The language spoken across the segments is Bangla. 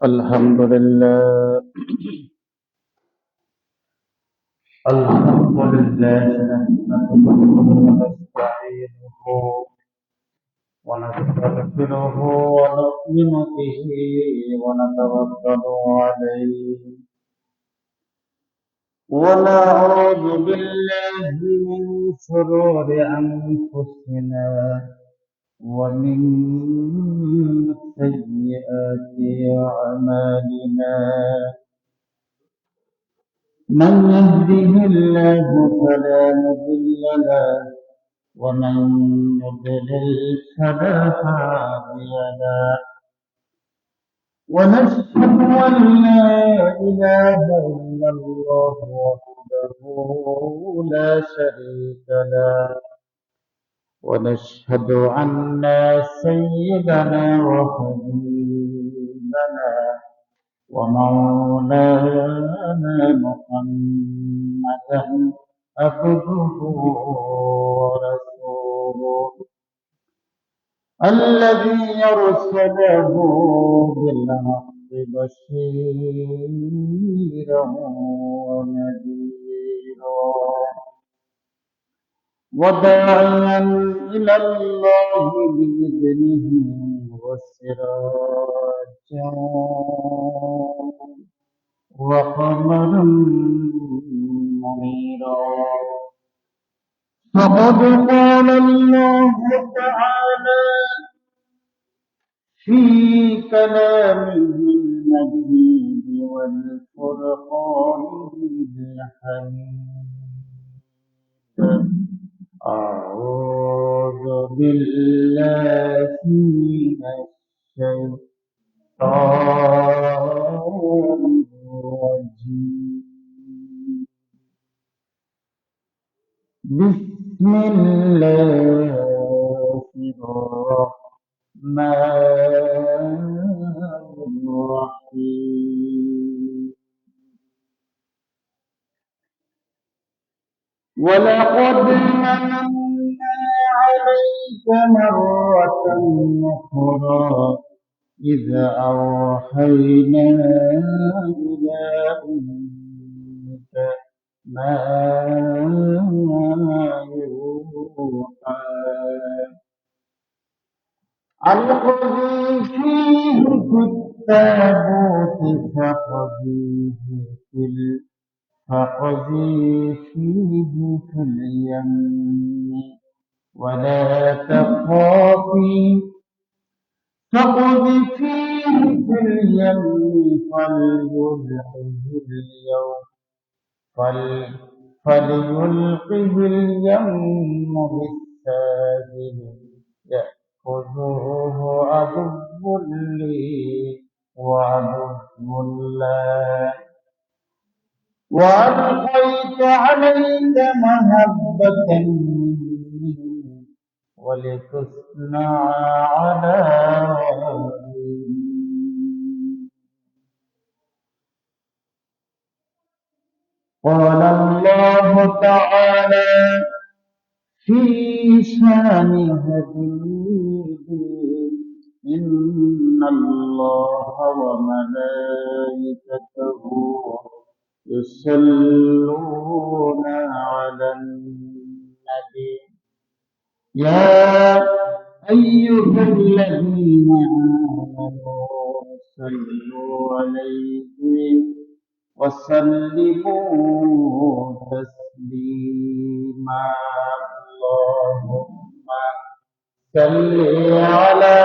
الحمد لله. الحمد لله نحمده ونستعينه ونستغفره ونؤمن به ونتوكل عليه ونعوذ بالله من شرور أنفسنا ومن سيئات أعمالنا. من يهده الله فلا مضل له ومن يضلل فلا هادي له. ونشهد أن لا إله إلا الله وحده لا شريك له. ونشهد أن سيدنا وحبيبنا ومولانا محمدا عبده ورسوله الذي أرسله بالحق بشيرا ونذيرا وداعيا إلى الله بإذنه وسراجا وقمرا منيرا. فقد قال الله تعالى في كلامه المجيد والفرقان الحميد. أعوذ بالله من الشيطان الرجيم. بسم الله الرحمن الرحيم. ولقد مننا عليك مرة أخرى إذ أوحينا إلى أمك ما يوحى أن اقذفيه في التابوت فقذفيه في اليم ولا تخافي فقذفيه في اليم فليلقه اليم بالساحل يأخذوه عدو لي وعدو له. وألقيت عليك محبة مني ولتصنع على عيني. قال الله تعالى في شان حبيبي إن الله وملائكته يصلون على النبي يا أيها الذين آمنوا صلوا عليه وسلموا تسليما. اللهم صل على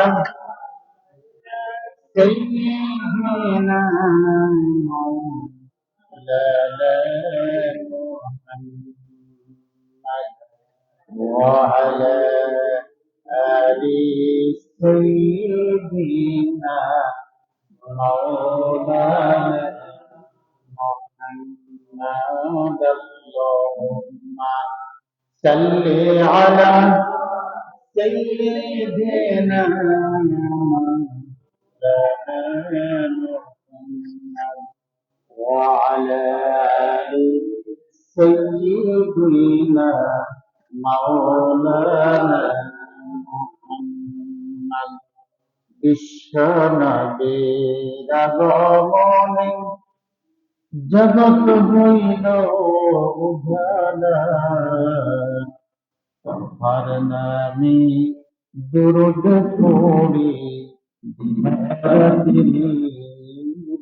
سيدنا مولانا محمد وعلى آل سيدنا مولانا محمد. اللهم صل على سيدنا محمد وعلى آل سيدنا مولانا محمد বিশ্ব নবীর আগমনে জগৎ হইল উজালা, তাহার নামে দুরূদ পড়ি দিবারাত্রি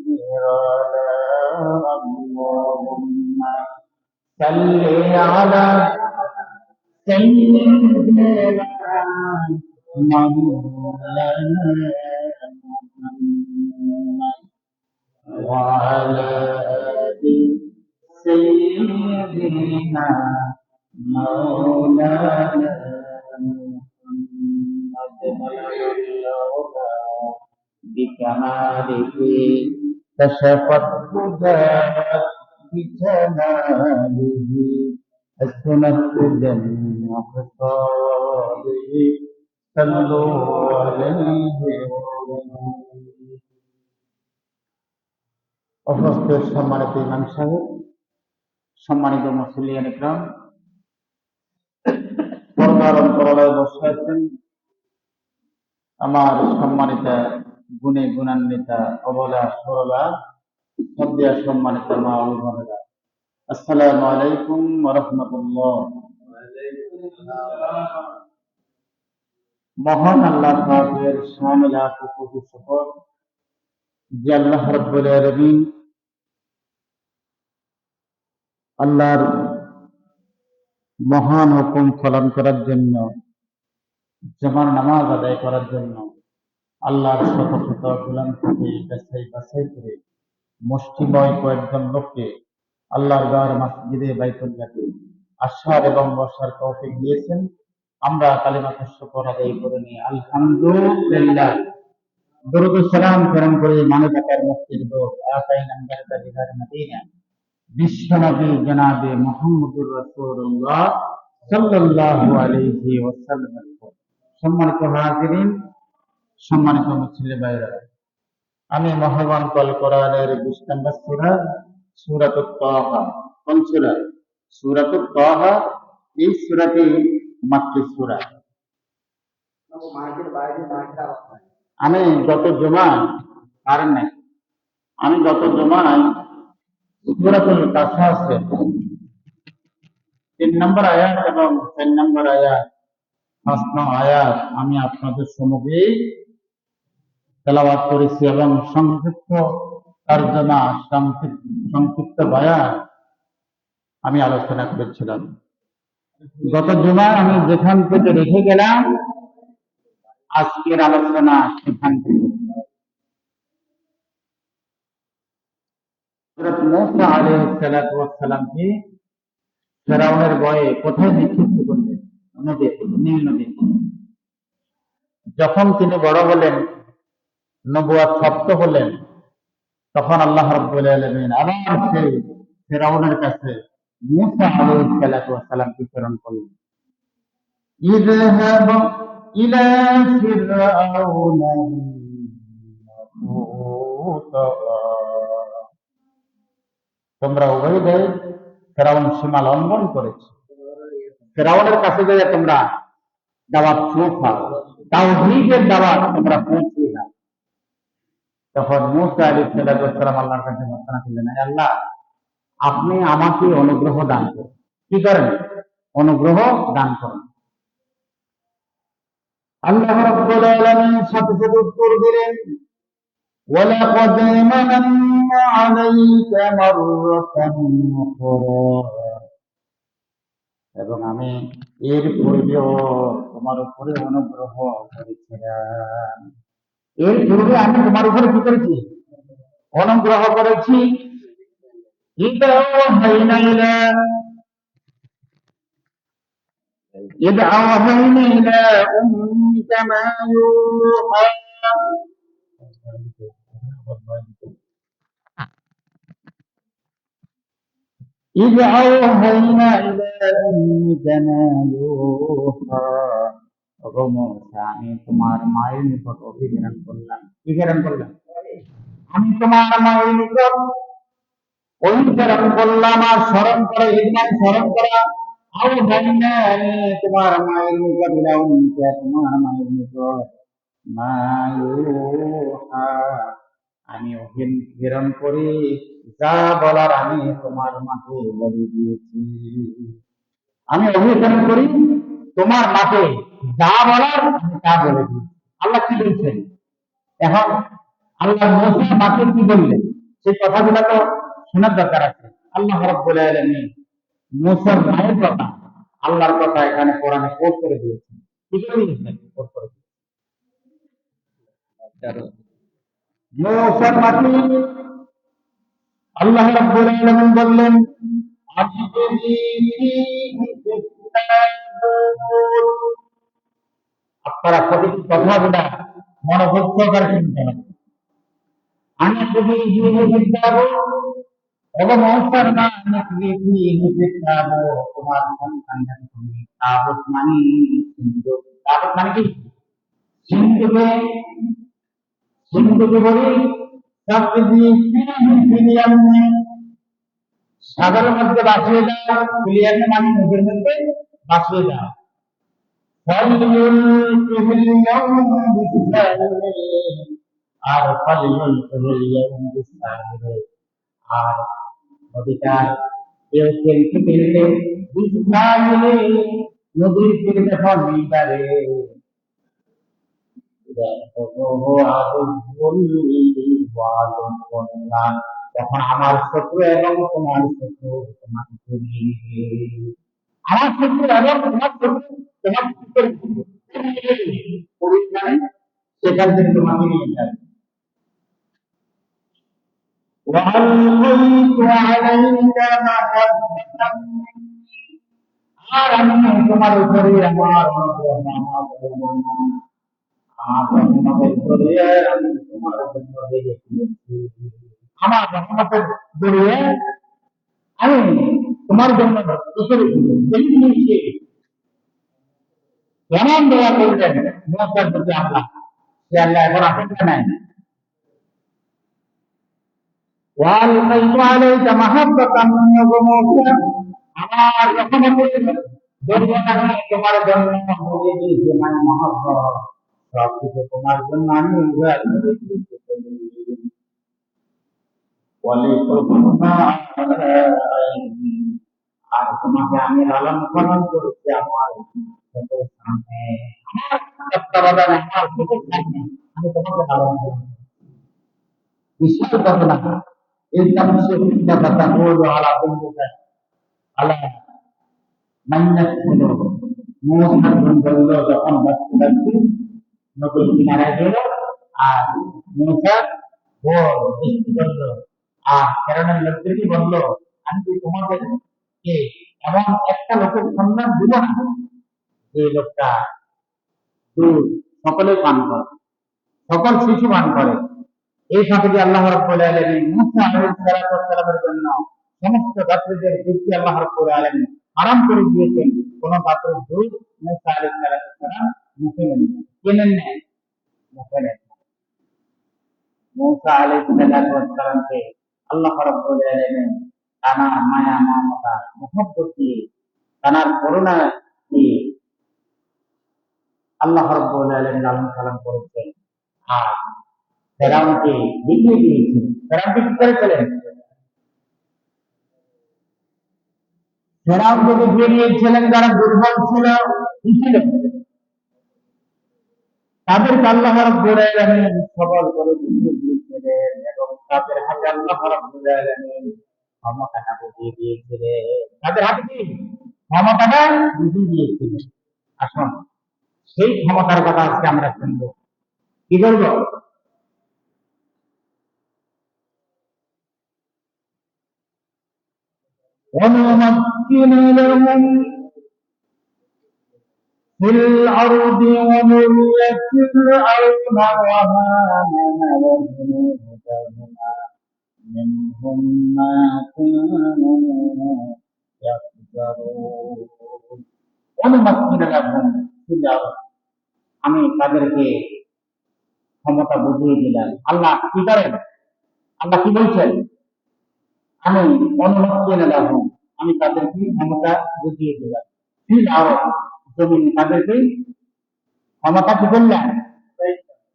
নিরালা। আল্লাহুম্মা সাল্লি আলা সাইয়্যিদিনা মাওলানা মুহাম্মদ وعلى آل سيدنا مولانا محمد اللولا بكماله كشف الهدى بجماله حسنت جميع خصاله صلوا عليه وسلم। উপস্থিত সম্মানিত ইমাম সাহেব, সম্মানিত মুসল্লিয়ান ইকরাম, পর্দার অন্তরালয়ে বসে আছেন আমার সম্মানিতা গুণে গুণান্বিতা অবলা সরলা সদ্যা সম্মানিত মা ও বোনেরা, আসসালামু আলাইকুম ওয়া রাহমাতুল্লাহ। মহান আল্লাহ পাকের শান লাখ কোটি শুকর যে আল্লাহ রাব্বুল আলামিন আল্লাহর মহান হুকুম পালন করার জন্য, জমার নামাজ আদায় করার জন্য আল্লাহর শত শত গোলাম থেকে বাছাই বাছাই করে মুষ্টিময় কয়েকজন লোককে আল্লাহর ঘর মসজিদে বাইতুল্লাহতে আসার এবং বসার তৌফিক দিয়েছেন। আমরা কালিমাতুশ শুকর আদায় করে নিই আলহামদুলিল্লাহ। দরুদ ও সালাম প্রেরণ করে মানবতার মুক্তির দূত আকাই নাম্বার দিদার মদিনা বিশ্বনবী জনাবে মুহাম্মদুর রাসূলুল্লাহ সাল্লাল্লাহু আলাইহি ওয়াসাল্লাম। সম্মানিত হাজিরিন, সম্মানিত মুসলিম ভাইরা, আমি মহান কল কোরআনের 20 নম্বর সূরা সূরাতুত তাহা, কোন সূরা? সূরাতুত তাহা। এই সূরাটি মাক্কি সূরা। আমি গত জুমায় সূরাতুল কাসাসে 3 নম্বর আয়াত এবং 4 নম্বর আয়াত, 5 নম্বর আয়াত আমি আপনাদের সম্মুখে তেলাওয়াত করেছি এবং সংক্ষিপ্ত তরজমা, সংক্ষিপ্ত বয়ান আমি আলোচনা করেছিলাম। গত জুমায় আমি যেখান থেকে রেখে গেলাম, আজকের আলোচনা সেখান থেকে। হযরত মূসা আলাইহিস সালাতু ওয়াস সালামকে ফেরাউনের ভয়ে কোথায় নিক্ষিপ্ত করলেন? নদীতে, নীল নদীতে। যখন তিনি বড় হলেন, নবুয়ত প্রাপ্ত হলেন, তখন আল্লাহ রাব্বুল আলামিন আবার সেই ফেরাউনের কাছে মূসা আলাইহিস সালাতু ওয়াস সালামকে প্রেরণ করলেন। ইযহাব ইলা ফিরআউনা ইন্নাহু তাগা। তোমরা উভয় ভাই ফেরাউন সীমা লঙ্ঘন করেছে, ফেরাউনের কাছে গিয়ে তোমরা দাওয়াত পৌঁছাও, তাওহীদের দাওয়াত তোমরা পৌঁছে দাও। তখন মূসা আলাইহিস সালাম আল্লাহর কাছে প্রার্থনা করলেন, হে আল্লাহ, আপনি আমাকে অনুগ্রহ দান করুন। কি করেন? অনুগ্রহ দান করুন। আল্লাহ রাব্বুল আলামিন সাথে সাথে উত্তর দিলেন, ওয়ালাকাদ মানান্না আলাইকা মাররাতান উখরা। এবং আমি এর পূর্বেও তোমার উপরে অনুগ্রহ করেছিলাম। এর পূর্বে আমি তোমার উপরে কি করেছি? অনুগ্রহ করেছি। ইযা আওহাইনা ইলা উম্মিকা মা ইউহা। ইযা আওহাইনা ইলা উম্মিকা মা ইউহা। ওগো মূসা, আমি তোমার মায়ের নিকট অভিধান করলাম। কি প্রেরণ করলাম? আমি তোমার মায়ের নিকট অনুসরণ করলাম। আর স্মরণ করে, ইমান স্মরণ করা। আওহাইনা, আমি তোমার মায়ের নিকট ইলা উম্মিকা, তোমার মায়ের নিকট মা ইউহা, আমি ওহী প্রেরণ করি, যা বলার আমি তোমার মাকে বলে দিয়েছি। আমি ওহী প্রেরণ করি তোমার মাকে, যা বলার আমি তা বলে দিয়েছি। আল্লাহ কি বলছেন এখন? আল্লাহ মুসা মাকে কি বললেন সেই কথাগুলো তো শোনার দরকার আছে। আল্লাহ রাব্বুল আলামিন মুসার মায়ের কথা, আল্লাহর কথা এখানে কোরআনে কোট করে দিয়েছেন। কি করে দিয়েছেন? কোট করে দিয়েছেন। মুসার মাকে আল্লাহ রাব্বুল আলামিন বললেন, আপনারা প্রতিটি কথাগুলা মনোযোগ সহকারে শুনতে হবে। আমি যদি এবং অবসর না তোমার সন্তানকে তুমি তাবত মানে সিন্ধু, তাবত মানে কি? সিন্ধুকে, সিন্ধুকে বলি সাগরের মধ্যে বাঁচিয়ে দাও, ফিলিয়ানে মানে নদীর মধ্যে বাঁচিয়ে দাও। আর আর নদীটার কেউ খেলতে খেলতে নদীর তীরে যখন মিটারে তখন আমার শত্রু এবং তোমার শত্রু তোমাকে করিয়ে নিবে। আমার শত্রু এবং তোমার শত্রু তোমাকে করে দিবে, মানে সেখান থেকে তোমাকে নিয়ে যাবে। وألقيت عليك محبة مني, আর আমি তোমার উপরে আমার অনুগ্রহ, আমার রহমতের জড়িয়ে আমি তোমার জন্য রেখে দিয়েছি। আমার রহমতের জড়িয়ে আমি তোমার জন্য রেখে দিয়েছি। কেমন দোয়া করলেন মুসার প্রতি আল্লাহ, সে আল্লাহ এখন আশঙ্কা নাই। وألقيت عليك محبة مني وموسى, আমার রহমতের জড়িয়ে আমি তোমার জন্য হয়ে দিয়েছি, মানে মহব্বত সবকিছু তোমার জন্য আমি উজাড় করে দিয়েছি। আর তোমাকে আমি লালন পালন করেছি আমার চোখের সামনে, আমার তত্ত্বাবধানে, আমার চোখের সামনে আমি তোমাকে লালন করেছি। বিশাল ঘটনা। এই তামসে চিন্তা কথা বলবো আলা বন্ধুকে আলা মাইনাস ছিল। মুসার বলল যখন বাঁচতে বাঁচতে নদীর কিনারায় গেল, আর মুসা বল বৃষ্টি করলো, আর ফেরানের লোকদেরকে বললো, আমি কি তোমাদেরকে এমন একটা লোকের সন্ধান দিব না যে লোকটা দুধ সকলে পান করে, সকল শিশু পান করে। এই সাথে আল্লাহ রাব্বুল আলামিন মুসা আলাইহিস সালামের জন্য সমস্ত যাত্রীদের দুধকে আল্লাহ রাব্বুল আলামিন হারাম করে দিয়েছেন। কোন পাত্রের দুধ মুসা আলাইহিস সালাম মুখে নেন, কেনেন নেন, মুখে নেন। মুসা আলাইহিস সালামকে আল্লাহ রাব্বুল আলামিন তানার মায়া মমতা মুহাব্বত দিয়ে, তানার করুণা দিয়ে আল্লাহ রাব্বুল আলামিন লালন পালন করেছেন। আর ফেরাউনকে দেখিয়ে দিয়েছেন। ফেরাউনকে কি করেছিলেন? ফেরাউনকে দেখিয়ে দিয়েছিলেন যারা দুর্বল ছিল, কি ছিল, তাদেরকে আল্লাহ রাব্বুল আলামিন সবল করে দেখিয়ে দিয়েছিলেন, এবং তাদের হাতে আল্লাহ রাব্বুল আলামিন ক্ষমতাটা বুঝিয়ে দিয়েছিলেন। তাদের হাতে কি ক্ষমতাটা বুঝিয়ে দিয়েছিলেন। আসুন সেই ক্ষমতার কথা আজকে আমরা শুনবো। কি বলবো? ونمكن لهم في الأرض ونري فرعون وهامان وجنودهما منهم ما كانوا يحذرون। ونمكن لهم في الأرض, আমি তাদেরকে ক্ষমতা বুঝিয়ে দিলাম। আল্লাহ কি করেন? আল্লাহ কি বলছেন? আমি অনুমতি লাভুম, আমি তাদেরকে ক্ষমতা বুঝিয়ে দিলাম। ফিল আরব, জমিনে তাদেরকে ক্ষমতা কি করলাম?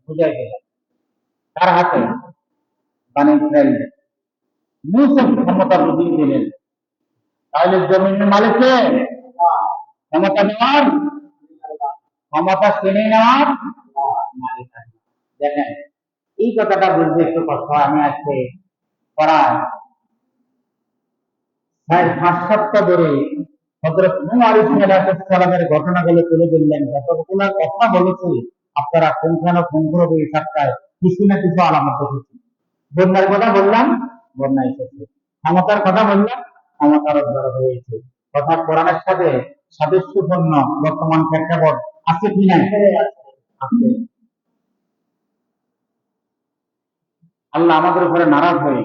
বুঝাই দিলেন কার হাতে? বানি ইসরাইলের। মুসা ক্ষমতা বুঝিয়ে দিলেন। তাহলে জমিনের মালিককে ক্ষমতা নেওয়ার, ক্ষমতা কিনে নেওয়ার মালিক আল্লাহ। দেখেন এই কথাটা বুঝতে একটু কষ্ট হয়। আমি আজকে পড়ায় 5 সপ্তাহ ধরে হযরত নূহ আলাইহিস সালামের ঘটনাগুলো তুলে ধরলেন। যতগুলো কথা বলেছি আপনারা পুঙ্খানুপুঙ্খভাবে এই সপ্তাহে কিছু না কিছু আলামত দেখেছি। বন্যার কথা বললাম, বন্যা এসেছে। ক্ষমতার কথা বললাম, ক্ষমতার উদ্ধার হয়েছে। অর্থাৎ কোরআনের সাথে সাদৃশ্যপূর্ণ বর্তমান প্রেক্ষাপট আছে কি না? আছে। আল্লাহ আমাদের উপরে নারাজ হয়ে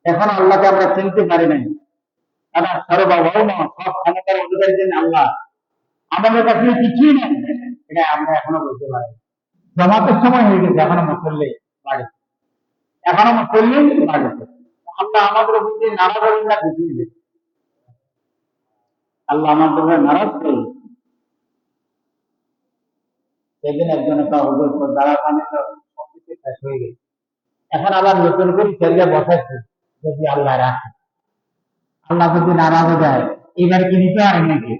এখন আল্লাহকে আমরা চিনতে পারি নাই। তারা সর্বভৌম, সব ক্ষমতার অধিকারী যিনি আল্লাহ, আমাদের কাছে কিছুই নেই, এটা আমরা এখনো বলতে পারি। জামাতের সময় হয়ে গেছে, এখনো মুসল্লি বাড়ি, এখনো মুসল্লি বাড়িতে। আল্লাহ আমাদের উপর দিয়ে নারাজ হলেন না, খুশি হলেন? আল্লাহ আমাদের উপরে নারাজ হয়ে সেদিন একজন একটা হুজুর যারা পানি তো সবকিছু শেষ হয়ে গেছে, এখন আবার নতুন করে সেরিয়া বসাচ্ছে। যদি আল্লাহ রাখে, আল্লাহ যদি নারাজ হয়ে যায়, এবার কি নিতে পারে নাকি?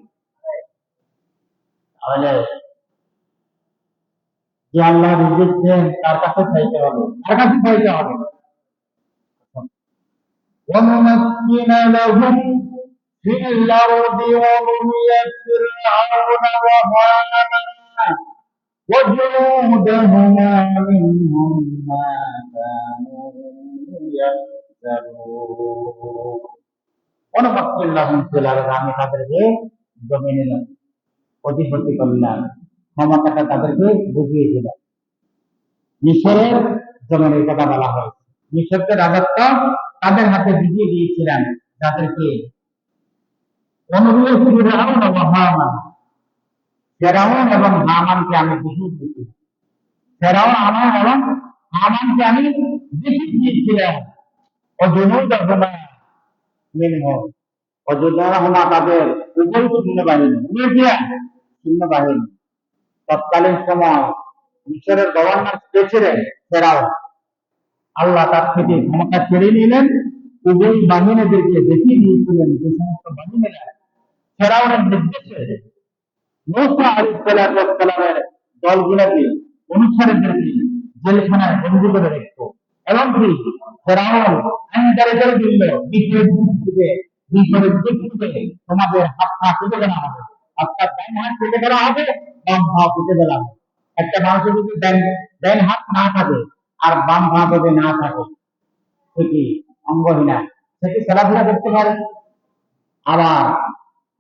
তাহলে যে আল্লাহ রিজিক দেন তার কাছে চাইতে হবে, তার কাছে চাইতে হবে। وَنُمَكِّنَ لَهُمْ فِي الْأَرْضِ وَنُرِيَ فِرْعَوْنَ وَهَامَانَ وَجُنُودَهُمَا مِنْهُم مَّا كَانُوا يَحْذَرُونَ وَنُمَكِّنَ لَهُمْ فِي الْأَرْضِ, আমি তাদেরকে জমিনে অধিপতি করলাম, ক্ষমতাটা তাদেরকে বুঝিয়ে দিলাম। মিশরের জমিনের কথা বলা হয়েছে। মিশরকে রাজত্ব তাদের হাতে বুঝিয়ে দিয়েছিলেন, যাদেরকে অনুগ্রহ ফিরআউন ও হামান, ফিরআউন এবং হামানকে আমি বুঝিয়ে দিয়েছিলাম। ফিরআউন, হামান এবং হামানকে আমি বুঝিয়ে দিয়েছিলাম। ও জুনুদাহুমা মিনহুম, ও জুনুদাহুমা তাদের উভয় সৈন্যবাহিনী, সৈন্যবাহিনী। তৎকালীন সময় মিশরের গভর্নর কে ছিলেন? ফেরাউন। আল্লাহ তার থেকে ক্ষমতা কেড়ে নিলেন, উভয় বাহিনীদেরকে দেখিয়ে দিয়েছিলেন যে সমস্ত বাহিনীরা ফেরাউনের নির্দেশে মূসা আলাইহিস সালামের দলগুলোকে, অনুসারীদেরকে জেলখানায় বন্দী করে রাখতো। এবং কি ফেরাউন আইনকারে করে দিল, বিপরীত দিক থেকে তোমাদের হাত পা কেটে দেওয়া হবে, অর্থাৎ ডান হাত কেটে দেওয়া হবে, বাম পা কেটে দেওয়া হবে। একটা মানুষের যদি ডান হাত না থাকে আর বাম পা যদি না থাকে, সে কি অঙ্গহীনা, সে কি চলাফেরা করতে পারে? আবার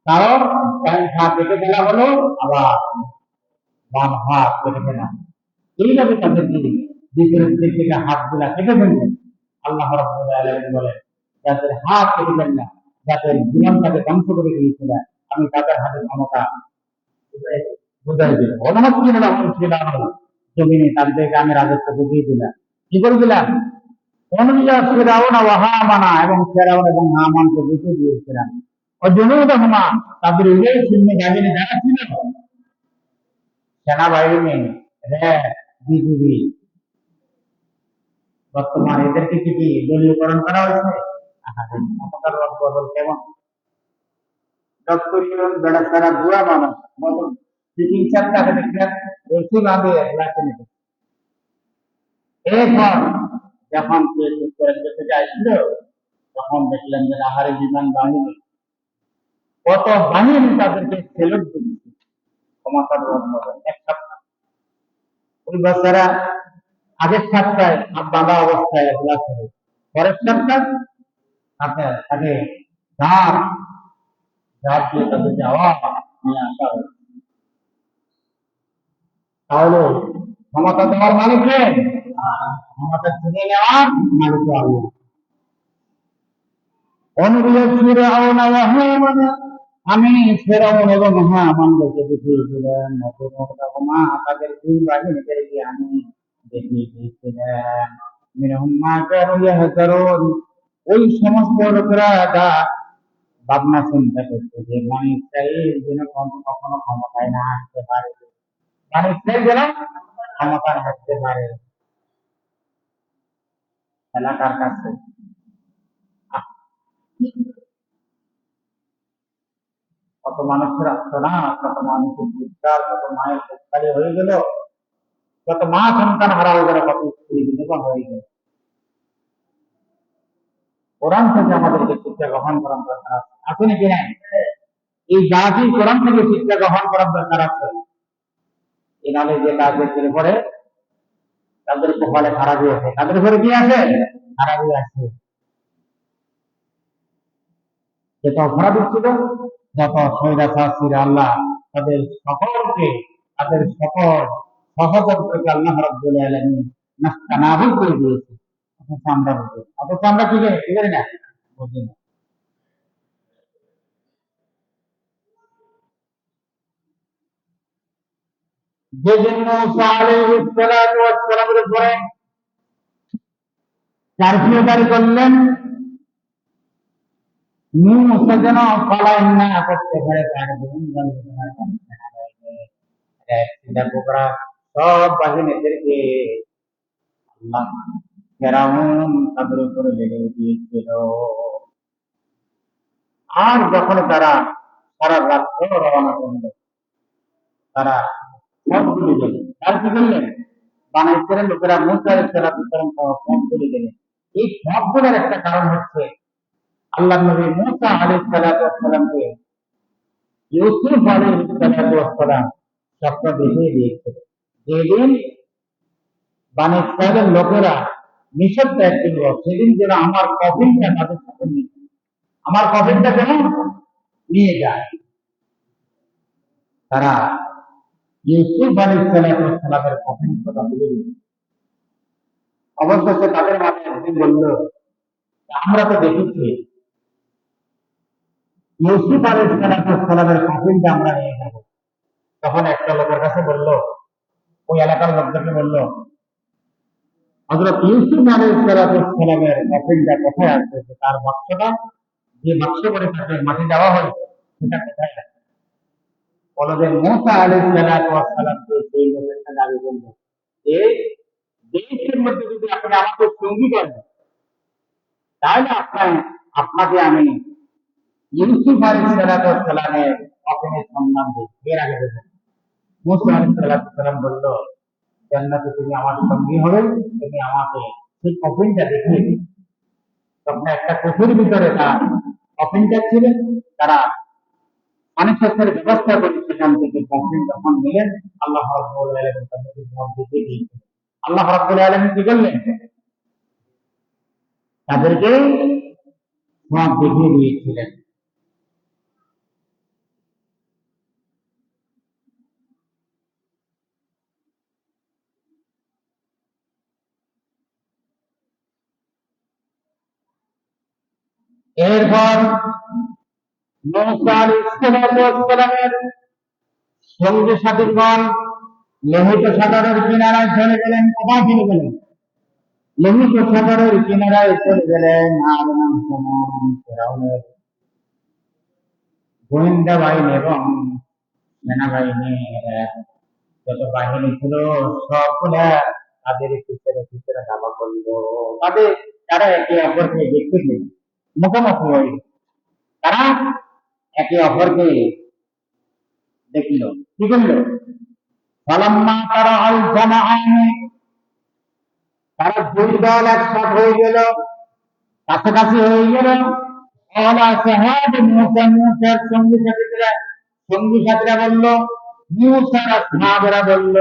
কারণ ডান হাত কেটে দেওয়া হলো, আবার বাম হাত কেটে ফেলা, এইভাবে তাদেরকে বিপরীত দিক থেকে হাতগুলা কেটে ফেললেন। আল্লাহ রাব্বুল আলামিন বলেন, যাদের হাত কেটে ফেললাম, যাদের জীবনটাকে ধ্বংস করে দিয়েছিলেন, আমি তাদের হাতে ক্ষমতা বুঝাই দিলাম। অনুমতি দিলাম জমিনে, তাদেরকে আমি রাজত্ব বুঝিয়ে দিলাম। কি করে দিলাম? অনুযায়ী ফিরআউন ওয়া হামানা, এবং ফিরআউন এবং হামানকে বুঝিয়ে দিয়েছিলাম। ও জুনুদাহুমা, তাদের উভয় সৈন্য বাহিনী যারা ছিল, সেনাবাহিনী, র্যাব, বিজিবি, বর্তমানে এদেরকে কি দলীয়করণ করা হয়েছে? ক্ষমতার বদল কেমন! ডক্টর ইউনুস বেড়া সারা বুড়া মানুষ, বদল চিকিৎসাটাকে দেখলেন রসি বাঁধে লাঠি নিতে। এরপর যখন সে যুক্তরাজ্য থেকে আসছিল, তখন দেখলেন যে আহারে বিমান বাহিনী, কত বাহিনী তাদেরকে সেলুট দিচ্ছে। ক্ষমতার বদল এক সপ্তাহ, ওই বাচ্চারা আগের সপ্তাহে হাত বাঁধা অবস্থায় এগুলা ছিল, পরের সপ্তাহ তাকে ধাপ ধাপ দিয়ে তাদেরকে আওয়াজ নিয়ে আসা হয়েছে। তাহলে ক্ষমতা দেওয়ার মালিক কে? ক্ষমতা ছিনে নেওয়ার মালিক আল্লাহ। অনুযায়ী ফিরআউন ওয়া হামান, আমি ফিরআউন এবং হামানকে দেখিয়েছিলাম, তাদের দুই বাহিনীদেরকে আমি দেখিয়ে দিয়েছিলাম। মিনহুম মা কানু ইয়াহজারুন, ওই সমস্ত লোকেরা যা ভাবনা চিন্তা করতো যে বনী ইসরাইল যেন কখনো ক্ষমতায় না আসতে পারে, মানে সেই যেন ক্ষমতার হাঁটতে পারে এলাকার কাছে। আহ, কত মানুষের আর্তনা, কত মানুষের চিৎকার, কত মায়ের চিৎকারি হয়ে গেল, কত মা সন্তান হারা হয়ে গেল, কত স্ত্রী বিধবা হয়ে গেল। কোরআন থেকে আমাদেরকে শিক্ষা গ্রহণ করার দরকার আছে, আছে নাকি নাই? এই জাতি কোরআন থেকে শিক্ষা গ্রহণ করার দরকার আছে। এনালে যে কাজের করে পরে তাদের কপালে খারাপ হয়েছে, তাদের উপরে কি আছে? খারাপ হয়ে আছে। যত অপরাধী ছিল, যত স্বৈরাচারীরা আল্লাহ তাদের সকলকে, তাদের সকল সহযোগিতাকে আল্লাহ রাব্বুল আলামিন নাস্তানাবুদ করে দিয়েছে। অথচ আমরা কি জানি? কি জানি না, বুঝি না। যেদিন মুসা আলাইহিস সালাতু ওয়াস সালামের উপরে কারফিউ জারি করলেন, মুসা যেন পলায়ন না করতে পারে, তার জীবন বোকরা সব বাহিনীদেরকে আল্লাহ ফেরাউন তাদের উপরে লেগে দিয়েছিল। আর যখন তারা সারা রাত্র রওনা করলো, তারা সবগুলি গেল। তার কি করলেন? বানাইছিলেন লোকেরা মুসা আলাইহিস সালাম সবগুলি গেলেন। এই সবগুলোর একটা কারণ হচ্ছে আল্লাহ নবী মুসা আলাইহিস সালামকে ইউসুফ আলাইহিস সালাম স্বপ্ন দেখিয়ে দিয়েছিল। যেদিন বানি ইসরাইলের লোকেরা নিষেধ ত্যাগ করল, সেদিন যেন আমার কফিনটা তাদের সাথে নিয়ে যায়, আমার কফিনটা যেন নিয়ে যায়। তারা ইউসুফ আলাইহিস সালামের কফিন কথা বলে দিল। অবশেষে তাদের মাথায় একদিন বলল, আমরা তো দেখেছি ইউসুফ আলাইহিস সালামের কফিনটা আমরা নিয়ে যাবো। তখন একটা লোকের কাছে বলল, ওই এলাকার লোকদেরকে বলল, হযরত ইউসুফ আলাইহিস সালামের কফিনটা কোথায় আছে? তার বাক্সটা, যে বাক্স করে তাকে মাটি দেওয়া হয়েছে, সেটা কোথায় আছে? বললেন মুসা আলাইহিস সালামকে সেই লোকের দাবি করল, এই দেশের মধ্যে যদি আপনি আমাকে সঙ্গী করেন, তাহলে আপনাকে আমি ইউসুফ আলাইহিস সালামের কফিনের সন্ধান দিই, এর আগে দেবেন। মুসা আলাইহিস সালাম বলল, জান্নাতে তুমি আমার সঙ্গী হবে, তুমি আমাকে সেই কফিনটা দেখিয়ে দিন। তখন একটা কুঠুর ভিতরে তার কফিনটা ছিল, তারা মানুষের ব্যবস্থা করে সেখান থেকে কফিন যখন নিলেন, আল্লাহ রাব্বুল আলামিন তাদেরকে সব দেখিয়ে দিয়েছেন। আল্লাহ রাব্বুল আলামিন কি করলেন? তাদেরকে সব দেখিয়ে দিয়েছিলেন। এরপর মুসা আলাইহিস সালামের সঙ্গী সাথীগণ লোহিত সাগরের কিনারায় চলে গেলেন। কোথায় চলে গেলেন? লোহিত সাগরের কিনারায় চলে গেলেন। আর ফেরাউনের গোয়েন্দা বাহিনী এবং সেনাবাহিনীর যত বাহিনী ছিল, সবগুলা তাদের পিছনে পিছনে ধাওয়া করলো। তাদের তারা একে অপরকে দেখতে পেল, মুখোমুখি হইল। তারা একে অপরকে দেখল, কি করলো? ফালাম্মা তারা আল জামাআনি, তারা দুই দল একসাথে হয়ে গেল, কাছাকাছি হয়ে গেল। আলা সাহাব মুসা, মুসার সঙ্গী সাথীরা বলল, মুসার সাহাবারা বলল,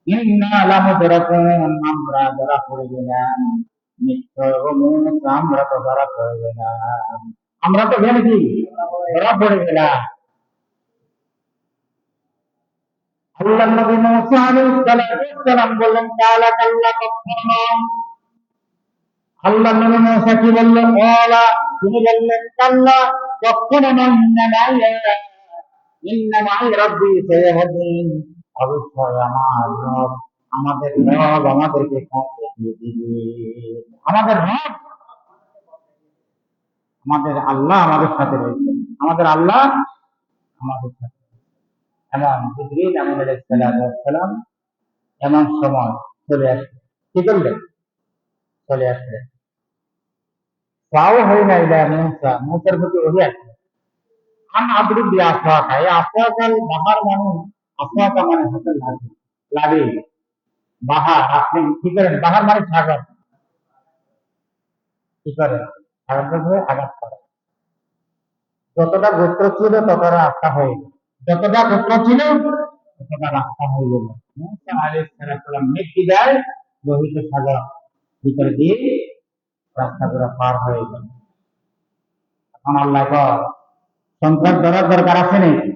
ইন্না লামুদরাকুন, আমরা ধরা পড়ে গেলাম। নিশ্চয় ও মুসা, আমরা তো ধরা পড়ে গেলাম, আমরা তো ভেবেছি ধরা পড়ে গেলাম। আল্লাহ নবী মুসা আলাইহিস সালাম বললেন, কালা কাল্লা কখনো। আল্লাহ নবী মুসা কি বললেন? ওয়ালা, তিনি বললেন, কাল্লা কখনো নয়, ইন্না মাই রাব্বি সায়াহদিন, অবশ্যই আমার রব, আমাদের রব আমাদেরকে পথ দেখিয়ে দিবে। আমাদের রব, আমাদের আল্লাহ আমাদের সাথে রয়েছে, আমাদের আল্লাহ আমাদের সাথে। এমন জিবরিল আমিন আলাইহিস সালাম এমন সময় চলে আসবে, কি করলেন? চলে আসলেন। পাও হয় না ইলা মুসা, মুসার প্রতি ওহী আসবে। আন আবরু বি আসওয়াকা, এই আসওয়াকাল বাহার মানে, আসওয়াকা মানে হচ্ছে লাঠি, লাঠি বাহার। আপনি কি করেন? বাহার মানে সাগর, কি করেন? সাগরের উপরে আঘাত করেন। যতটা গোত্র ছিল ততটা রাস্তা হয়ে গেল, যতটা গোত্র ছিল ততটা রাস্তা হয়ে গেল। মুসা আলাইহিস সালাম নির্দ্বিধায় লোহিত সাগর ভিতরে দিয়ে রাস্তা করে পার হয়ে গেল। এখন আল্লাহ কয়, সন্ত্রাস ধরার দরকার আছে নাকি?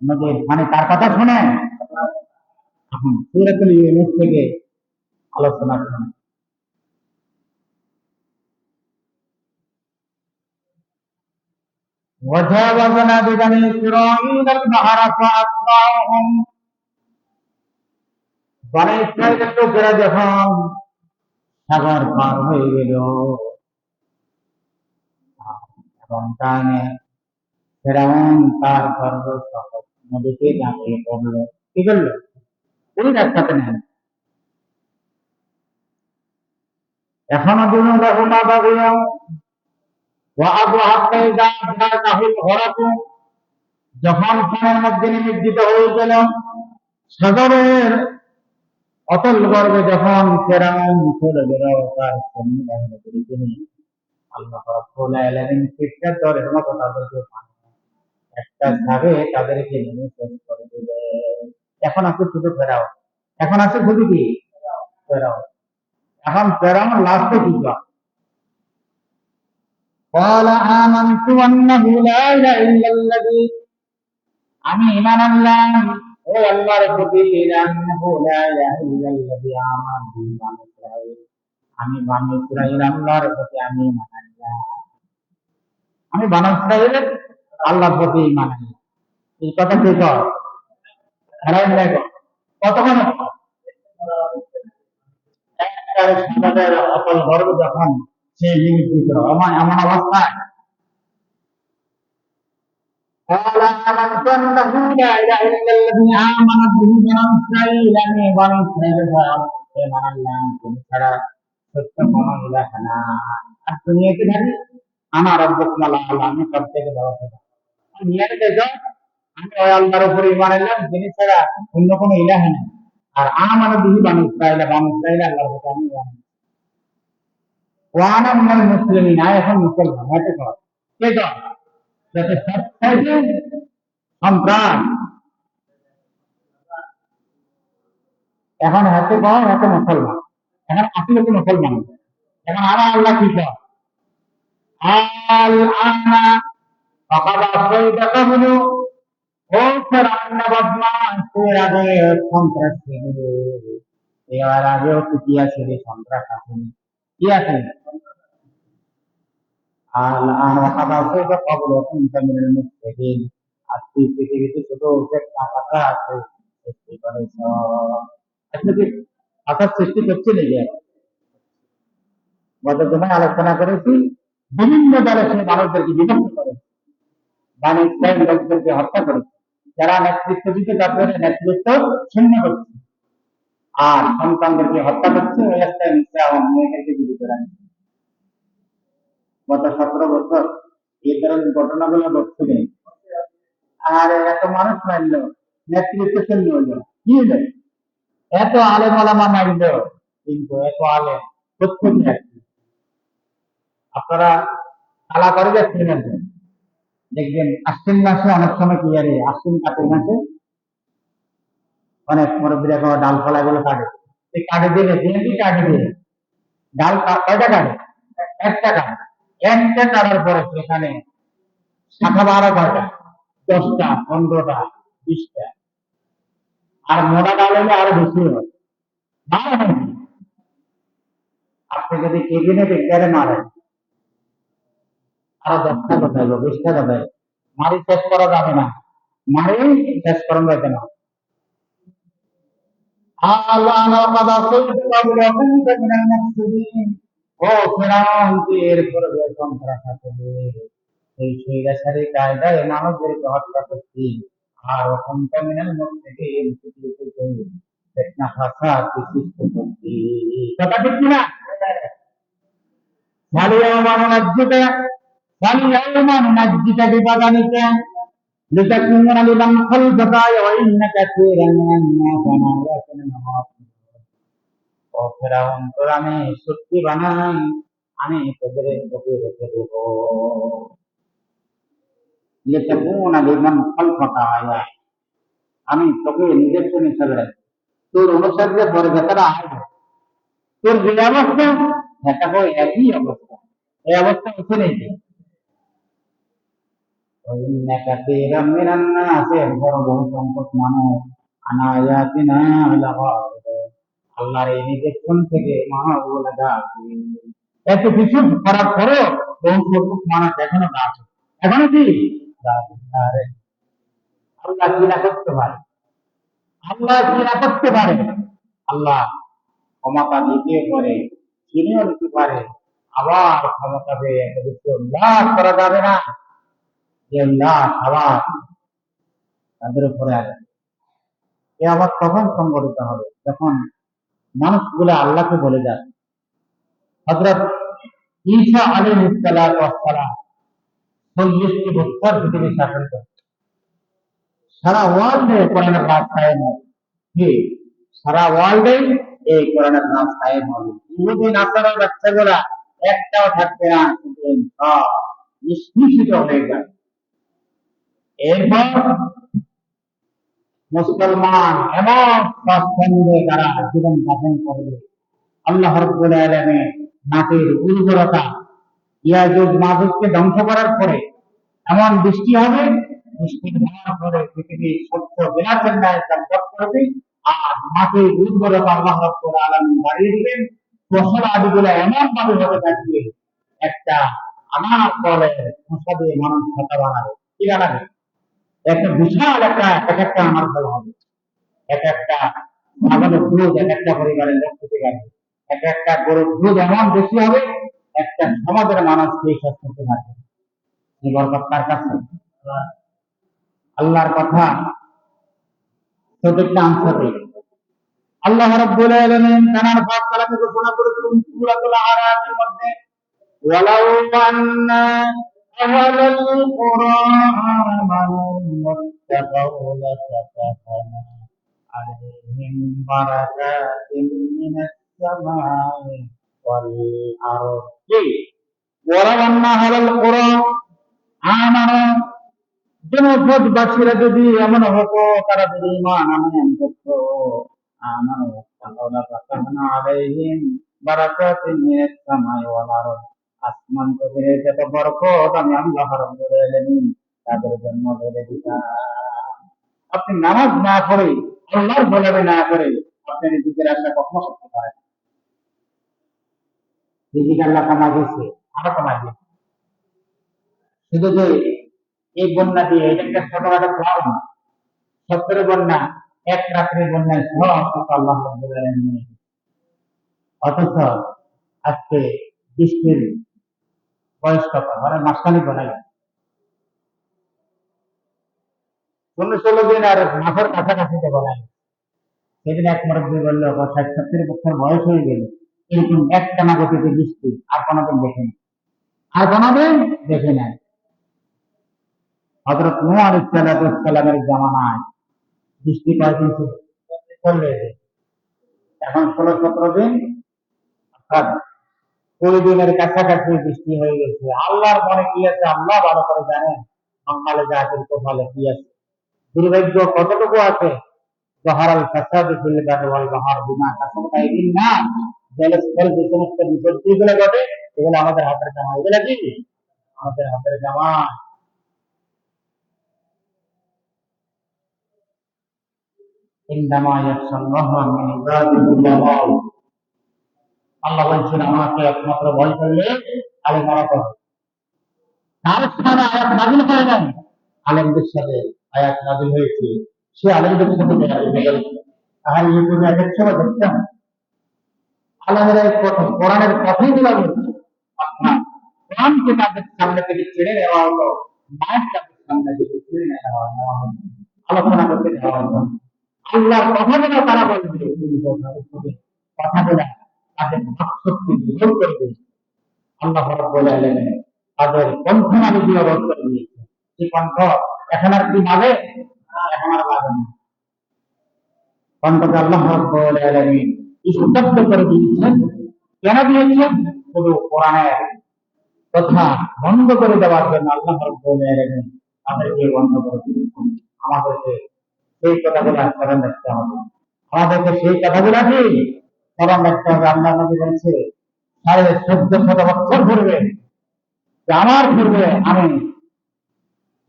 আমাদের মানে তার কথা শুনে এখন সূরাতুল ইউনূস থেকে আলোচনা শুনে। وجاوزنا ببني إسرائيل البحر فأتبعهم, বনী ইসরাইলের লোকেরা যখন সাগর পার হয়ে গেল, এবং টানে ফেরাউন তার গর্ব সহ নদীতে ঝাঁপিয়ে পড়লো। কি করলো? ওই রাস্তাতে নেন। এখনো দিন রহমা বাগিয়াও ওয়া আবু হাত্তা ইযা আদরাকাহুল গরাকু, যখন পানির মধ্যে নিমজ্জিত হয়ে গেল, সাগরের অতল গর্ভে যখন ফেরাউন চলে গেল তার সৈন্য বাহিনীকে নিয়ে, আল্লাহ রাব্বুল আলামিন শিক্ষার দরের মতো তাদেরকে একটা ভাবে তাদেরকে নিয়ে শেষ করে দিলে। এখন আছে শুধু ফেরাউন, এখন আছে শুধু কি? ফেরাউন। এখন ফেরাউন লাস্টে কি কয়? قال آمنت أنه لا إله إلا الذي, আমি ঈমান আনলাম ও আল্লাহর প্রতি, আন্নাহু লা ইলাহা ইল্লাল্লাযী আমানা বিহি বানু ইসরাঈল, আমি বানু ইসরাঈল আল্লাহর প্রতি আমি ঈমান আনলাম। আমি বানু ইসরাঈলের আল্লাহর প্রতি ঈমান আনলাম। এই কথা কে কয়? হারাই লাগে কতক্ষণ? একবারে সাগরের অতল গর্ভে যখন সে নিমজ্জিত, এমন এমন অবস্থায় قال آمنت أنه لا إله إلا الذي آمنت به بنو إسرائيل, আমি বনী ইসরাঈলের ঈমান আনলাম তুমি ছাড়া সত্য কোনো ইলাহ নাই। আর দুনিয়াতে থাকি আনা রাব্বুকুম আল্লাহ, আমি সবথেকে বড় খোদা। দুনিয়াতে দেখো আমি ওই আল্লাহর উপরে ঈমান আনলাম যিনি ছাড়া অন্য কোনো ইলাহ নেই। আর আমানত বিহি বনী ইসরাঈল, বনী ইসরাঈল আল্লাহর উপরে আমি ঈমান আনলাম। ওয়া আনা মিনাল মুসলিমিন, এখন মুসলমান হতে কর। কে কর? যাতে সবথেকে সন্ত্রাস এখন হাতে পাওয়া হাতে মুসলমান, এখন আসলে কি মুসলমান? এখন আমার আল্লাহ কি কয়? আল আনা ফাকাদ আসাইতা ক্বাবলু, ও ফিরআউন বদমাশ, এর আগে সন্ত্রাস ছিল, এর আগেও কি আছে? সন্ত্রাস আছে, কি আছে? আল আনা ফাকাদ আসাইতা ক্বাবলু কুনতা মিনাল মুফসিদিন, আজকে পৃথিবীতে ছোট একটা কথা আছে সৃষ্টি করেছ। আসলে কি আকাশ সৃষ্টি করছে নাকি? গত সময় আলোচনা করেছি, বিভিন্ন দলে সে মানুষদেরকে বিভক্ত করে, বনী ইসরাঈল লোকদেরকে হত্যা করেছে, যারা নেতৃত্ব দিতে তাদের নেতৃত্ব শূন্য করছে, আর সন্তানদেরকে হত্যা করছে, ওই একটা নিশ্চয় আমার মেয়েদেরকে জীবিত রাখছে। গত 17 বছর এই ধরনের ঘটনাগুলো ঘটছিল। আর এত মানুষ মারলো, নেতৃত্ব শূন্য হইলো, কি হলো? এত আলেম ওলামা মারলো, কিন্তু এত আলেম প্রত্যেকে আসছে। আপনারা তালা করে যাচ্ছেন, দেখবেন আশ্বিন মাসে অনেক সময় কি আরে আশ্বিন কার্তিক মাসে অনেক মুরব্বীরা ডালপালা গুলো কাটে, এই কাটে দিয়ে বিএনপি কাটে দিয়ে ডাল কয়টা কাটে? একটা কাটে। একটা কাটার পরে সেখানে শাখা 12 কয়টা? 10টা, 15টা, 20টা। আর মোটা ডাল হলে আরো বেশি হয়। মারা হয় না। আপনি যদি কেবিনে বেকারে মারেন আরো 10টা কোথায়, 20টা কোথায়, মারি শেষ করা যাবে না, মারি শেষ করা যাবে না। আল্লাহ লাকাদ আসাইতা ক্বাবলু কুনতা মিনাল মুফসিদিন, ও ফিরআউন তুই এরপরে সন্ত্রাস আছে, এই স্বৈরাচারী কায়দায় মানবদেরকে হত্যা করছিস, আর ওখানটা মিনাল মুফসিদিন ফিতনা ফাসাদ সৃষ্টি করতে। কথা ঠিক কিনা? ফালিয়াওমা নুনাজ্জিকা ফালিয়াওমা নুনাজ্জিকা বিবাদানিকা লিতাকুনা লিমান খালফাকা আয়া ওয়া ইন্না কাসীরান মিনান নাসি আন আয়াতিনা গাফিলুন। ও ফেরাউন, তোর আমি সত্যি বানাই, আমি তোদের চোখে রেখে দেব। লিতাকুনা লিমান খালফাকা আয়া, আমি তোকে নিদর্শন হিসাবে রাখি, তোর অনুসারীরা পরে যারা আসবে, তোর যে অবস্থা সেটাকে একই অবস্থা, এই অবস্থা হচ্ছে নাকি? বহু সংখ্যক মানুষ আনায়াতিনা লাগাফিলুন, আল্লাহর এই নিদর্শন থেকে মানুষগুলো গাফিল। এত কিছু করার পরেও বহু সংখ্যক মানুষ এখনো গাফিল, এখনো কি গাফিল। আল্লাহ কি না করতে পারে, আল্লাহ কি না করতে পারে? আল্লাহ ক্ষমতা দিতে পারে, চিনিও নিতে পারে, আবার ক্ষমতা পেয়ে একটা কিছু লাভ করা যাবে না, যে লাভ আবার তাদের উপরে আসবে। এ আবার তখন সংগঠিত হবে যখন মানুষগুলো আল্লাহকে বলে যায়। হযরত ঈসা আলাইহিস সালাতু ওয়াস সালাম 40টি বছর পৃথিবী শাসন করেন, সারা ওয়ার্ল্ডে কোরআনের রাজ কায়েম হয়। কি সারা ওয়ার্ল্ডে এই কোরআনের রাজ কায়েম হবে। ইহুদি নাসারার বাচ্চাগুলা একটাও থাকবে না, কিন্তু সব নিষ্কৃষিত হয়ে যায়। এরপর মুসলমান এমন স্বাচ্ছন্দ্যে তারা জীবন যাপন করবে। আল্লাহ রাব্বুল আলামিন মাটির উর্বরতা ইয়াজুজ মাজুজকে ধ্বংস করার পরে এমন বৃষ্টি হবে, বৃষ্টি হওয়ার পরে পৃথিবী শস্য বিলাসের ন্যায় চাষবাস করবে, আর মাটির উর্বরতা আল্লাহ রাব্বুল আলামিন বাড়িয়ে দিবেন। ফসল আদিগুলো এমন ভাবে হবে থাকবে, একটা আনার ফলে ফসল দিয়ে মানুষ খাতা বানাবে। কি বানাবে? একটা বিশাল একটা এক একটা আমার ফল হবে, এক একটা ছাগলের দুধ এক একটা পরিবারের লোক খেতে পারবে, এক একটা গরুর দুধ এমন বেশি হবে, একটা সমাজের মানুষ সেই শেষ করতে পারবে। এই বরকত কার কাছে? আল্লাহর কথা প্রত্যেকটা অংশতে আল্লাহ রাব্বুল আলামিন তার পাক কালামে ঘোষণা করেছেন সূরাতুল আরাফের মধ্যে, ওয়ালাউ আন্না আহলাল কুরআন মুত্তাকাউ লাফাতাহনা আলাইহিম বারাকাতিন মিনাস সামাই ওয়াল আরদি। ওয়ালাউ আন্না আহলাল কুরআন আমানু, জনপদবাসীরা যদি এমন হতো, তারা যদি ঈমান আনয়ন করত, আমানু তাহলে ফাতাহনা আলাইহিম বারাকাতিন মিনাস সামাই ওয়াল আরদ, আসমান থেকে যত বরকত আমি আল্লাহ রাব্বুল আলামিন তাদের জন্য ঢেলে দিতাম। আপনি নামাজ না পড়ে, আল্লাহর গোলামি না করে আপনি রিজিকের আশা কখনো করতে পারেন না। রিজিক আল্লাহ কমা দিয়েছে, আরো কমা দিয়েছে। শুধু যে এই বন্যা দিয়ে, এটা একটা ছোটখাটো প্লাবন, সত্তর বন্যা, এক রাত্রে বন্যায় সব আল্লাহ রাব্বুল আলামিন। অথচ আজকে বৃষ্টির বয়স কত, মানে মাসখানি বলা যায় 15-16 দিন, আর মাসের কাছাকাছি বলা যায়। সেদিন এক মুরব্বী বললো 60-70 বছর বয়স হয়ে গেল, এরকম একটানা গতিতে বৃষ্টি আর কোনোদিন দেখেনি, আর কোনোদিন দেখে নাই। হযরত নূহ আলাইহিস সালামের জামানায় বৃষ্টি কয়েকদিন ছিল, 40 দিন। এখন 16-17 দিন, অর্থাৎ 20 দিনের কাছাকাছি বৃষ্টি হয়ে গেছে। আল্লাহর মনে কি আছে আল্লাহ ভালো করে জানেন। বাঙালি জাতির কপালে কি আছে, দুর্ভাগ্য কতটুকু আছে। জহারাল ফাসাদু ফিল বাররি ওয়াল বাহর বিমা কাসাবাত আইদিন নাস, জলস্থল যে সমস্ত বিপত্তিগুলো ঘটে এগুলো আমাদের হাতের কামাই। এগুলো কি আমাদের হাতের কামাই। ইন্নামা ইয়াখশাল্লাহা মিন ইবাদিহিল উলামা। আল্লাহ বলছেন আমাকে একমাত্র ভয় করলে আলেম বানাতে হবে। তার সাথে আয়াত নাযিল হয় নাই, আলেমদের সাথে আয়াত নাযিল হয়েছে, সে আলেমদের সাথে দেখা গেছে। তাহলে ইউটিউবে এক সময় দেখতাম আলেমেরা কোরআনের কথাই গুলা বলছে, অর্থাৎ কোরআনকে তাদের সামনে থেকে ছেড়ে নেওয়া হলো, মায়ের তাদের সামনে থেকে ছেড়ে নেওয়া হলো। আলোচনা করতে দেওয়া হবে না। আল্লাহর কথাগুলো তারা বলবে, কথাগুলো তাদের ভাবশক্তি দূর করবে। আল্লাহ রাব্বুল আলামিন তাদের কণ্ঠনালী দিয়ে রদ করে দিয়েছে। সেই কণ্ঠ এখন আর কি বাজে? এখন আর বাজে না। কণ্ঠকে আল্লাহ রাব্বুল আলামিন স্তব্ধ করে দিয়েছেন। কেন দিয়েছেন? শুধু কোরআনের কথা বন্ধ করে দেওয়ার জন্য আল্লাহ রাব্বুল আলামিন তাদেরকে বন্ধ করে দিয়েছেন। আমাদেরকে সেই কথাগুলো স্মরণ রাখতে হবে। আমাদেরকে সেই কথাগুলো কি স্মরণ রাখতে হবে। আল্লাহ নবী বলছে 1450 বছর ঘুরবে, যে আমার ঘুরবে, আমি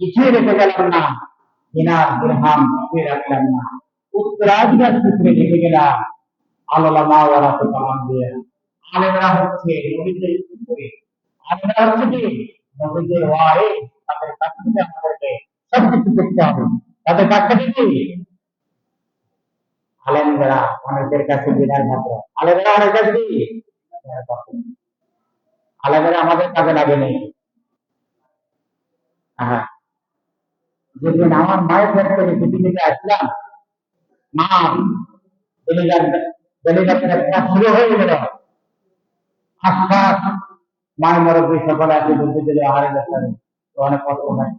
কিছুই রেখে গেলাম না, দিনার দিরহাম কিছুই রাখলাম না, উত্তরাধিকার সূত্রে রেখে গেলাম আলামা ওয়ারাসে কালাম দিয়ে। আলেমরা হচ্ছে নবীদের পুত্র, আলেমরা হচ্ছে কি নবীদের ওয়ারিস। তাদের কাছ থেকে আমাদেরকে সবকিছু করতে হবে। তাদের কাছ থেকে কি আলেমরা অনেকের কাছে বিনার মাত্র, আলেমরা অনেক কাছে কি আলেমরা আমাদের কাজে লাগে নেই। হ্যাঁ, যেদিন আমার মায়ের কাছ থেকে পৃথিবীতে আসলাম, মা ডেলিভারিটা শুরু হয়ে গেল, আশ্বাস মায়ের মুরব্বী সকলে আছে বুদ্ধি দিলে আহারে যাচ্ছে, অনেক কষ্ট হয়।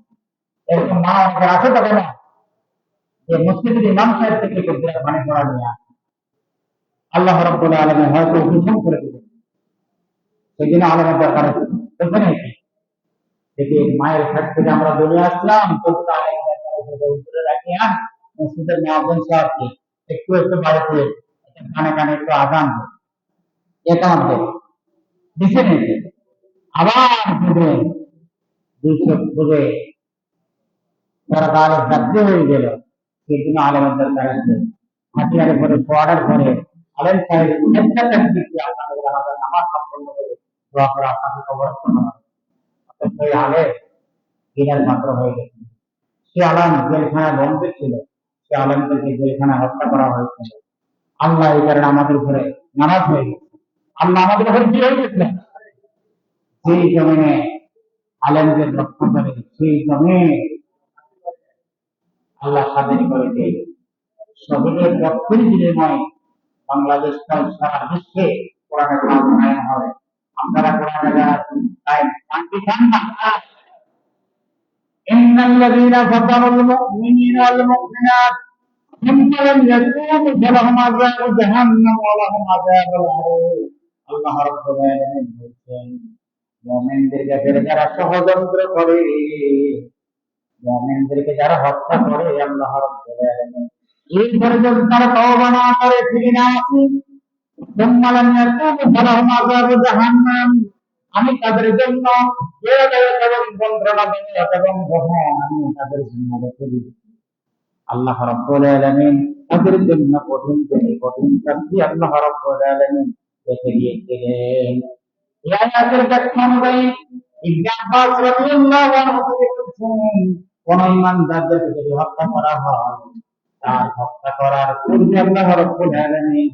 এরকম মা অনেকের আছে তবে না, যে মসজিদের ইমাম সাহেব থেকে কবিরা পানি পড়া নিয়ে আসে। আল্লাহ রাব্বুল আলামিন হয়তো উপশম করে দিবেন, সেদিন আলামের দরকার আছে। বুঝতে নাকি এটি মায়ের কাছ থেকে আমরা দূরে আসলাম, কতটা আলামের দরকার উপরে রাখিয়া মসজিদের মুয়াজ্জিন সাহেবকে একটু একটু বাড়িতে কানে কানে একটু আযান একান্ত দিছে নাকি, আবার বুঝে দুইশো বুঝে সরকার বাধ্য হয়ে গেল। সেদিন আলেমের দরকার আছে। হাতিয়ারের পরে কোয়ার্টার করে আলেম সাহেব একটা দিকে আপনাদের আমাদের নামাজ সম্পন্ন করে দোয়া করা আপনাকে কবরস্থ করা হবে। সেই আলেম দিনের মাত্র হয়ে গেছে। সে আলেম জেলখানায় বন্দী ছিল, সে আলেমদেরকে জেলখানায় হত্যা করা হয়েছিল। আল্লাহ এই কারণে আমাদের উপরে নারাজ হয়ে গেছে। আল্লাহ আমাদের উপরে কি হয়ে গেছে? সেই জমিনে আলেমদের রক্ষা করে, সেই জমিনে আল্লাহ স্বাধীন করে দিয়ে শহীদের রক্তের বিনিময়ে বাংলাদেশ সারা বিশ্বে কোরআনের কাজ কায়েম হবে। আপনারা কোরআনে যারা শান্তি চান না, ইন্নাল্লাযীনা ফাতানুল মুমিনিনা ওয়াল মুমিনাত সুম্মা লাম ইয়াতুবু ফালাহুম আযাবু জাহান্নাম ওয়া লাহুম আযাবুল হারিক। আল্লাহ রাব্বুল আলামিন বলেন, মুমিনদেরকে যারা ষড়যন্ত্র করে, মুমিনদেরকে যারা হত্যা করে, আল্লাহ রাব্বুল আলামিন এরপরে যদি তারা তওবা না করে ফিরে না আসে, সুম্মা লাম ইয়াতুবু ফালাহুম আযাবু জাহান্নাম, আমি তাদের জন্য বেদনা এবং যন্ত্রণা এবং গ্রহণ আমি তাদের জন্য রেখে দিব। আল্লাহ রাব্বুল আলামিন তাদের জন্য কঠিন থেকে কঠিন শাস্তি আল্লাহ রাব্বুল আলামিন রেখে দিয়েছিলেন। এই আয়াতের ব্যাখ্যা অনুযায়ী ইবনে আব্বাস রাদিয়াল্লাহু আনহু বলেছেন, কোন ইমানদারদেরকে যদি হত্যা করা হয়, তার হত্যা করার পূর্বে আল্লাহ রাব্বুল আলামিন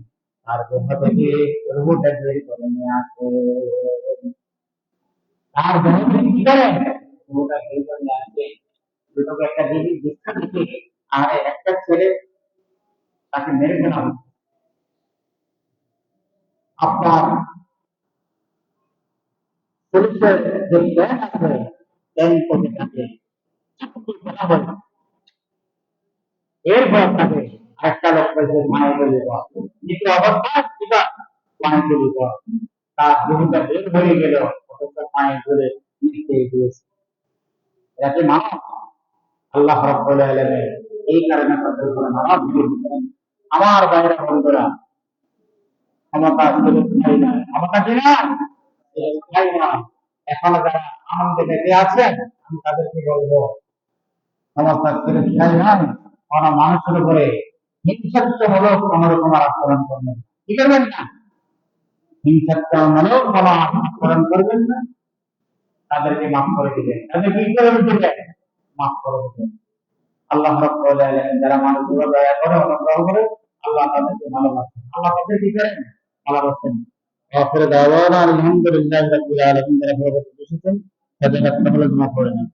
তার দেহ থেকে রূহটা বের করে নিয়ে আসে। তার দেহ থেকে কি করে রূহটা বের করে নিয়ে আসে। দুটোকে একটা জিনিস দীক্ষা দিতে, আর একটা ছেলে তাকে মেরে ফেলা হচ্ছে। আপনার পুলিশের যে ব্যান আছে, ব্যান করতে থাকে এরপর তাকে একটা লোক পেয়েছে মায়ের তৈরি করা, দ্বিতীয় অবস্থায় সেটা মায়ের তৈরি করা, তার জীবনটা বের হয়ে গেল, অথচ মায়ের ধরে নিতে দিয়েছে। এরা কি মানব? আল্লাহ রাব্বুল আলামিন এই কারণে তাদের উপরে নারাজ হয়ে গেছেন। আমার বাইরে বন্ধুরা, ক্ষমতা চিরস্থায়ী নয়, ক্ষমতা কি না চিরস্থায়ী নয়। এখনো যারা আনন্দে বেঁচে আছেন, আমি তাদেরকে বলবো ক্ষমতা চিরস্থায়ী নয়। কোন মানুষের উপরে হিংসাত্মমূলক কোন রকম আচরণ করবেন, কি করবেন না, হিংসাত্মমূলক কোন আচরণ করবেন না। তাদেরকে মাফ করে দিবেন, তাদের কি করে দিবেন, মাফ করে দিবেন। আল্লাহ রাব্বুল আলামিন যারা মানুষগুলো দয়া করে, অনুগ্রহ করে, আল্লাহ তাদেরকে ভালোবাসেন, আল্লাহ তাদের কি করেন, ভালোবাসেন। আখির দাওয়ানা আলহামদুলিল্লাহি রাব্বিল আলামিন। যারা ভালো বসেছেন তাদের একটা ভালো দোয়া করে নেন।